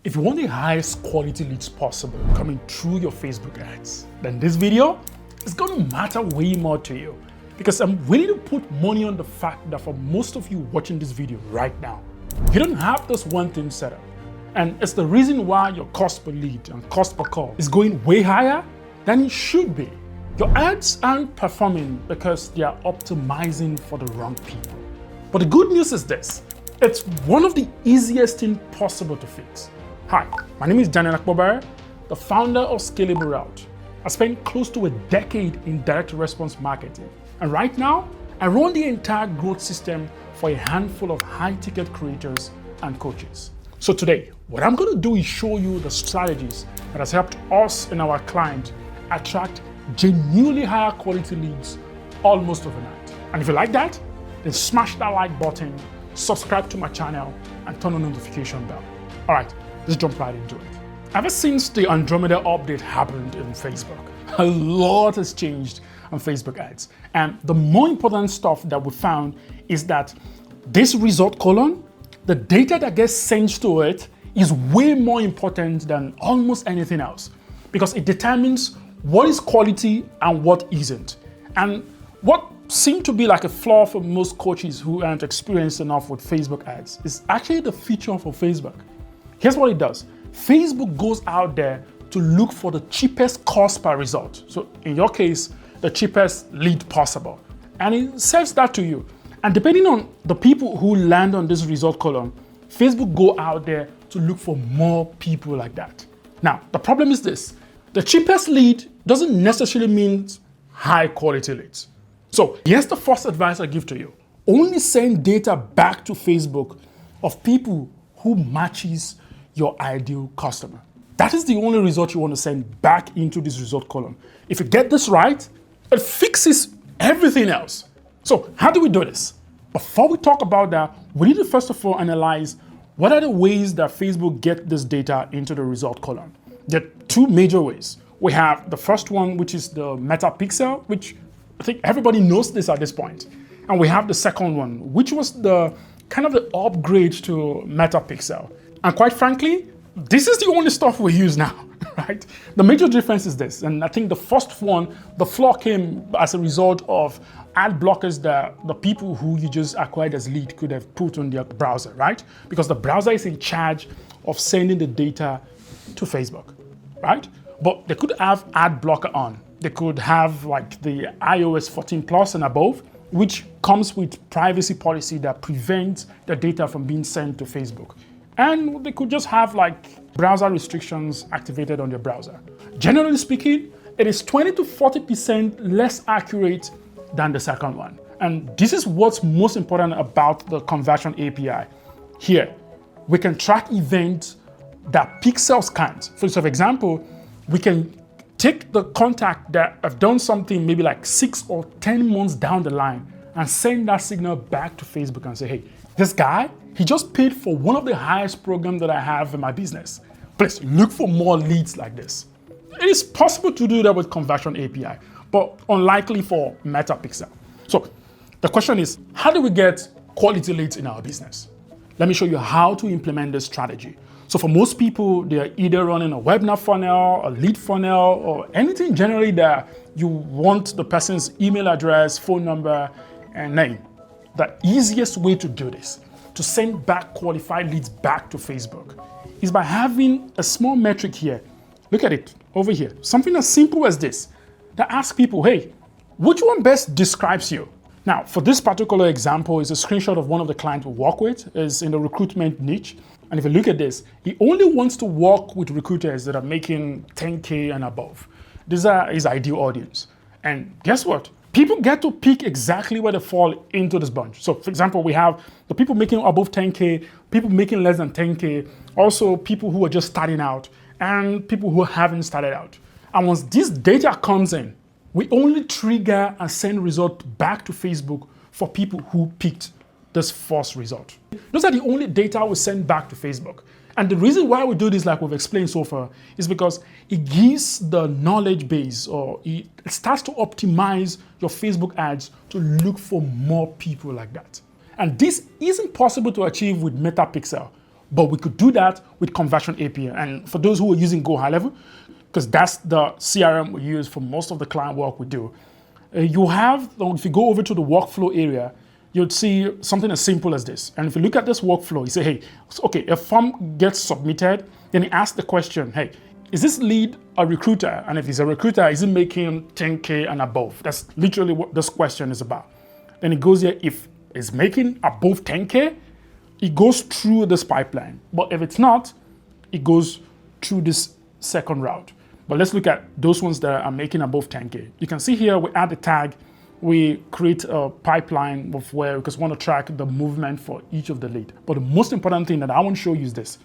If you want the highest quality leads possible coming through your Facebook ads, then this video is going to matter way more to you, because I'm willing to put money on the fact that for most of you watching this video right now, you don't have this one thing set up. And it's the reason why your cost per lead and cost per call is going way higher than it should be. Your ads aren't performing because they are optimizing for the wrong people. But the good news is this: it's one of the easiest things possible to fix. Hi, my name is Daniel Akpobare, the founder of Scalable Route. I spent close to a decade in direct response marketing. And right now, I run the entire growth system for a handful of high-ticket creators and coaches. So today, what I'm going to do is show you the strategies that has helped us and our client attract genuinely higher quality leads almost overnight. And if you like that, then smash that like button, subscribe to my channel, and turn on the notification bell. All right, let's jump right into it. Ever since the Andromeda update happened in Facebook, a lot has changed on Facebook ads. And the more important stuff that we found is that this result column, the data that gets sent to it, is way more important than almost anything else, because it determines what is quality and what isn't. And what seemed to be like a flaw for most coaches who aren't experienced enough with Facebook ads is actually the feature for Facebook. Here's what it does. Facebook goes out there to look for the cheapest cost per result. So in your case, the cheapest lead possible. And it serves that to you. And depending on the people who land on this result column, Facebook go out there to look for more people like that. Now, the problem is this: the cheapest lead doesn't necessarily mean high quality leads. So here's the first advice I give to you. Only send data back to Facebook of people who matches your ideal customer. That is the only result you want to send back into this result column. If you get this right, it fixes everything else. So how do we do this? Before we talk about that, we need to first of all analyze what are the ways that Facebook get this data into the result column. There are two major ways. We have the first one, which is the metapixel, which I think everybody knows this at this point. And we have the second one, which was the kind of the upgrade to metapixel. And quite frankly, this is the only stuff we use now, right? The major difference is this, and I think the first one, the flaw came as a result of ad blockers that the people who you just acquired as lead could have put on their browser, right? Because the browser is in charge of sending the data to Facebook, right? But they could have ad blocker on. They could have like the iOS 14 Plus and above, which comes with privacy policy that prevents the data from being sent to Facebook. And they could just have like browser restrictions activated on their browser. Generally speaking, it is 20 to 40% less accurate than the second one. And this is what's most important about the conversion API. Here, we can track events that pixels can't. For example, we can take the contact that have done something maybe like 6 or 10 months down the line and send that signal back to Facebook and say, hey, this guy, he just paid for one of the highest programs that I have in my business. Please look for more leads like this. It is possible to do that with Conversion API, but unlikely for Metapixel. So the question is, how do we get quality leads in our business? Let me show you how to implement this strategy. So for most people, they're either running a webinar funnel, a lead funnel, or anything generally that you want the person's email address, phone number, and name. The easiest way to do this, to send back qualified leads back to Facebook, is by having a small metric here. Look at it over here. Something as simple as this, that asks people, hey, which one best describes you? Now, for this particular example, is a screenshot of one of the clients we work with, is in the recruitment niche. And if you look at this, he only wants to work with recruiters that are making 10K and above. These are his ideal audience. And guess what? People get to pick exactly where they fall into this bunch. So for example, we have the people making above 10K, people making less than 10K, also people who are just starting out, and people who haven't started out. And once this data comes in, we only trigger and send result back to Facebook for people who picked this first result. Those are the only data we send back to Facebook. And the reason why we do this, like we've explained so far, is because it gives the knowledge base, or it starts to optimize your Facebook ads to look for more people like that. And this isn't possible to achieve with Metapixel, But we could do that with Conversion API. And for those who are using Go High Level, because that's the CRM we use for most of the client work we do, you have, if you go over to the workflow area, you'd see something as simple as this. And if you look at this workflow, you say, hey, okay, a form gets submitted, then you ask the question, hey, is this lead a recruiter? And if he's a recruiter, is he making 10K and above? That's literally what this question is about. Then it goes here, if it's making above 10K, it goes through this pipeline. But if it's not, it goes through this second route. But let's look at those ones that are making above 10K. You can see here, we add the tag, we create a pipeline of where, because we want to track the movement for each of the lead. But the most important thing that I want to show you is this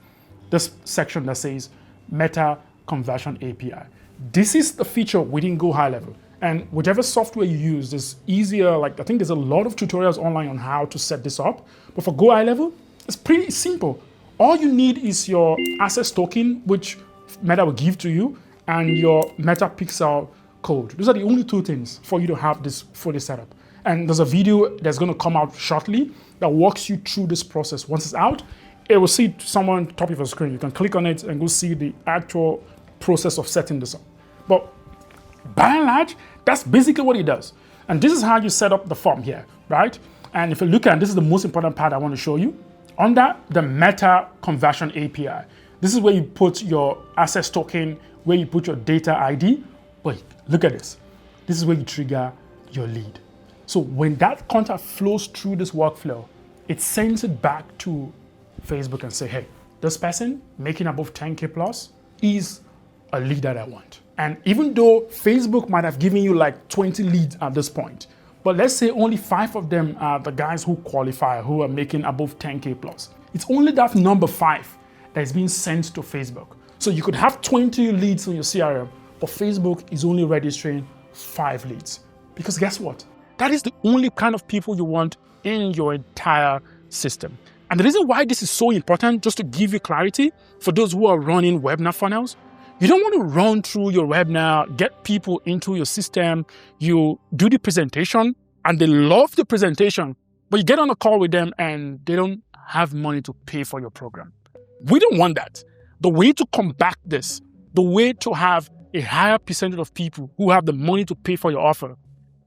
section that says Meta Conversion API. This is the feature within Go High Level. And whichever software you use is easier. Like, I think there's a lot of tutorials online on how to set this up. But for Go High Level, it's pretty simple. All you need is your access token, which Meta will give to you, and your Meta Pixel code. Those are the only two things for you to have this fully set up. And there's a video that's going to come out shortly that walks you through this process. Once it's out, it will see somewhere on top of your screen. You can click on it and go see the actual process of setting this up. But by and large, that's basically what it does. And this is how you set up the form here, right? And if you look at, this is the most important part I want to show you. Under the Meta Conversion API, this is where you put your access token, where you put your data ID. But look at this. This is where you trigger your lead. So when that contact flows through this workflow, it sends it back to Facebook and say, hey, this person making above 10K plus is a lead that I want. And even though Facebook might have given you like 20 leads at this point, but let's say only 5 of them are the guys who qualify, who are making above 10K plus. It's only that number 5 that is being sent to Facebook. So you could have 20 leads on your CRM, but Facebook is only registering 5 leads. Because guess what? That is the only kind of people you want in your entire system. And the reason why this is so important, just to give you clarity, for those who are running webinar funnels, you don't want to run through your webinar, get people into your system, you do the presentation, and they love the presentation, but you get on a call with them and they don't have money to pay for your program. We don't want that. The way to combat this, the way to have a higher percentage of people who have the money to pay for your offer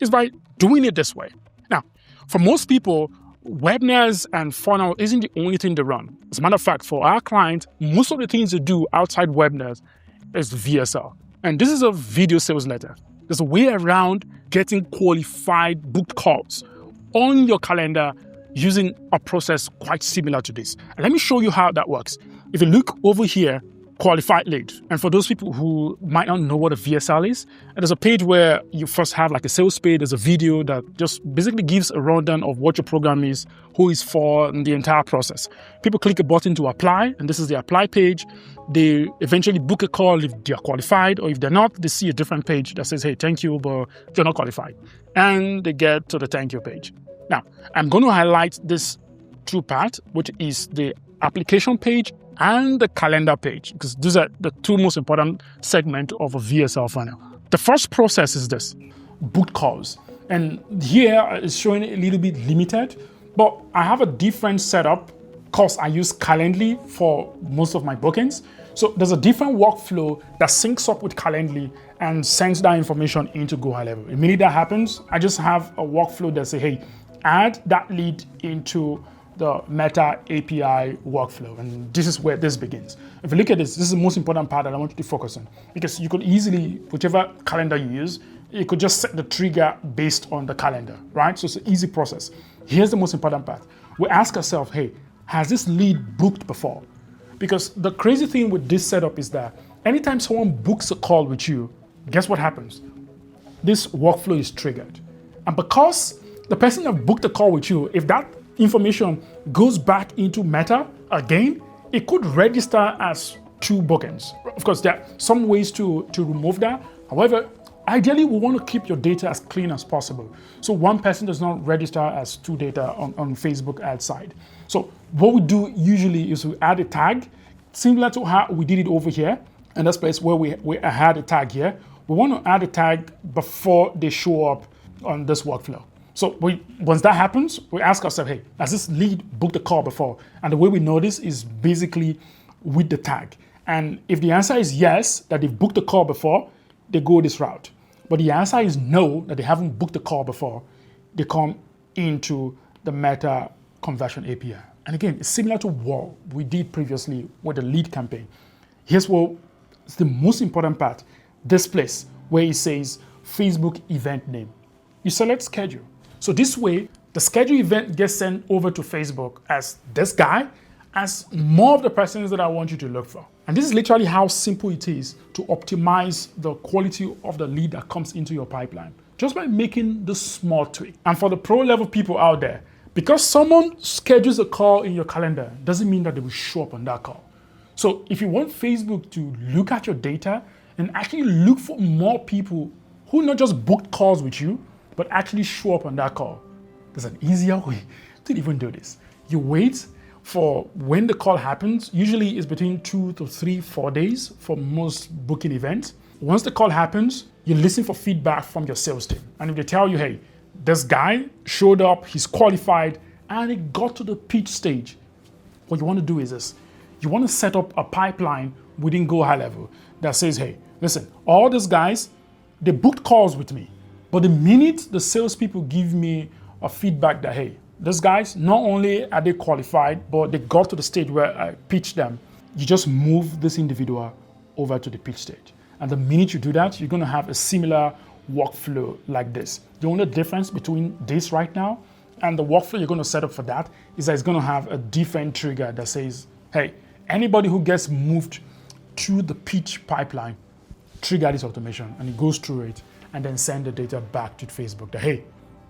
is by doing it this way. Now, for most people, webinars and funnel isn't the only thing they run. As a matter of fact, for our clients, most of the things they do outside webinars is VSL. And this is a video sales letter. There's a way around getting qualified booked calls on your calendar using a process quite similar to this. And let me show you how that works. If you look over here, qualified lead. And for those people who might not know what a VSL is, there's a page where you first have like a sales page. There's a video that just basically gives a rundown of what your program is, who is for, and the entire process. People click a button to apply, and this is the apply page. They eventually book a call if they're qualified, or if they're not, they see a different page that says, hey, thank you, but you're not qualified. And they get to the thank you page. Now, I'm going to highlight this two part, which is the application page and the calendar page, because these are the two most important segments of a VSL funnel. The first process is this, booked calls. And here it's showing a little bit limited, but I have a different setup because I use Calendly for most of my bookings. So there's a different workflow that syncs up with Calendly and sends that information into Go High Level. Immediately that happens, I just have a workflow that says, hey, add that lead into the Meta API workflow. And this is where this begins. If you look at this is the most important part that I want you to focus on, because you could easily, whichever calendar you use, you could just set the trigger based on the calendar, right? So it's an easy process. Here's the most important part. We ask ourselves, hey, has this lead booked before? Because the crazy thing with this setup is that anytime someone books a call with you, guess what happens? This workflow is triggered. And because the person that booked a call with you, if that information goes back into Meta again, it could register as 2 bookings. Of course, there are some ways to remove that. However, ideally, we want to keep your data as clean as possible. So one person does not register as 2 data on Facebook ad side. So what we do usually is we add a tag, similar to how we did it over here. And that's place where we had a tag here. We want to add a tag before they show up on this workflow. So once that happens, we ask ourselves, hey, has this lead booked a call before? And the way we know this is basically with the tag. And if the answer is yes, that they've booked a call before, they go this route. But the answer is no, that they haven't booked a call before, they come into the Meta conversion API. And again, it's similar to what we did previously with the lead campaign. Here's what is the most important part. This place where it says Facebook event name. You select schedule. So this way, the schedule event gets sent over to Facebook as this guy, as more of the persons that I want you to look for. And this is literally how simple it is to optimize the quality of the lead that comes into your pipeline, just by making this small tweak. And for the pro level people out there, because someone schedules a call in your calendar doesn't mean that they will show up on that call. So if you want Facebook to look at your data and actually look for more people who not just booked calls with you, but actually show up on that call, there's an easier way to even do this. You wait for when the call happens. Usually it's between 2 to 3, 4 days for most booking events. Once the call happens, you listen for feedback from your sales team. And if they tell you, hey, this guy showed up, he's qualified, and he got to the pitch stage, what you want to do is this. You want to set up a pipeline within Go High Level that says, hey, listen, all these guys, they booked calls with me. But the minute the salespeople give me a feedback that, hey, these guys, not only are they qualified, but they got to the stage where I pitched them, you just move this individual over to the pitch stage. And the minute you do that, you're going to have a similar workflow like this. The only difference between this right now and the workflow you're going to set up for that is that it's going to have a different trigger that says, hey, anybody who gets moved to the pitch pipeline, trigger this automation, and it goes through it and then send the data back to Facebook that, hey,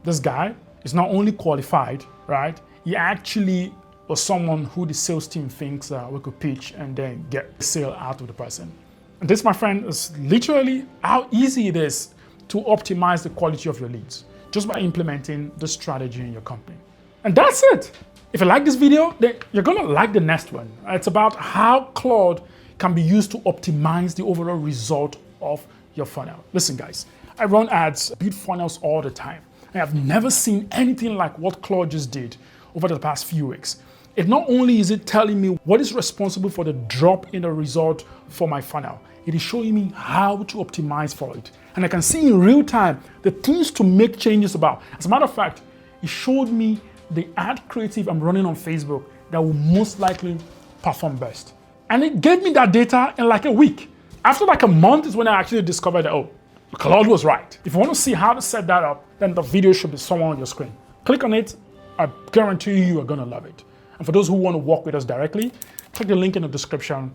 this guy is not only qualified, right? He actually was someone who the sales team thinks we could pitch and then get the sale out of the person. And this, my friend, is literally how easy it is to optimize the quality of your leads just by implementing the strategy in your company. And that's it. If you like this video, then you're gonna like the next one. It's about how Claude can be used to optimize the overall result of your funnel. Listen, guys, I run ads, build funnels all the time. I have never seen anything like what Claude just did over the past few weeks. It not only is it telling me what is responsible for the drop in the result for my funnel, it is showing me how to optimize for it. And I can see in real time the things to make changes about. As a matter of fact, it showed me the ad creative I'm running on Facebook that will most likely perform best. And it gave me that data in like a week. After like a month is when I actually discovered that, oh, Claude was right. If you want to see how to set that up, then the video should be somewhere on your screen. Click on it. I guarantee you are going to love it. And for those who want to work with us directly, click the link in the description and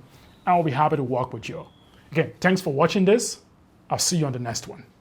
I'll be happy to work with you. Again, thanks for watching this. I'll see you on the next one.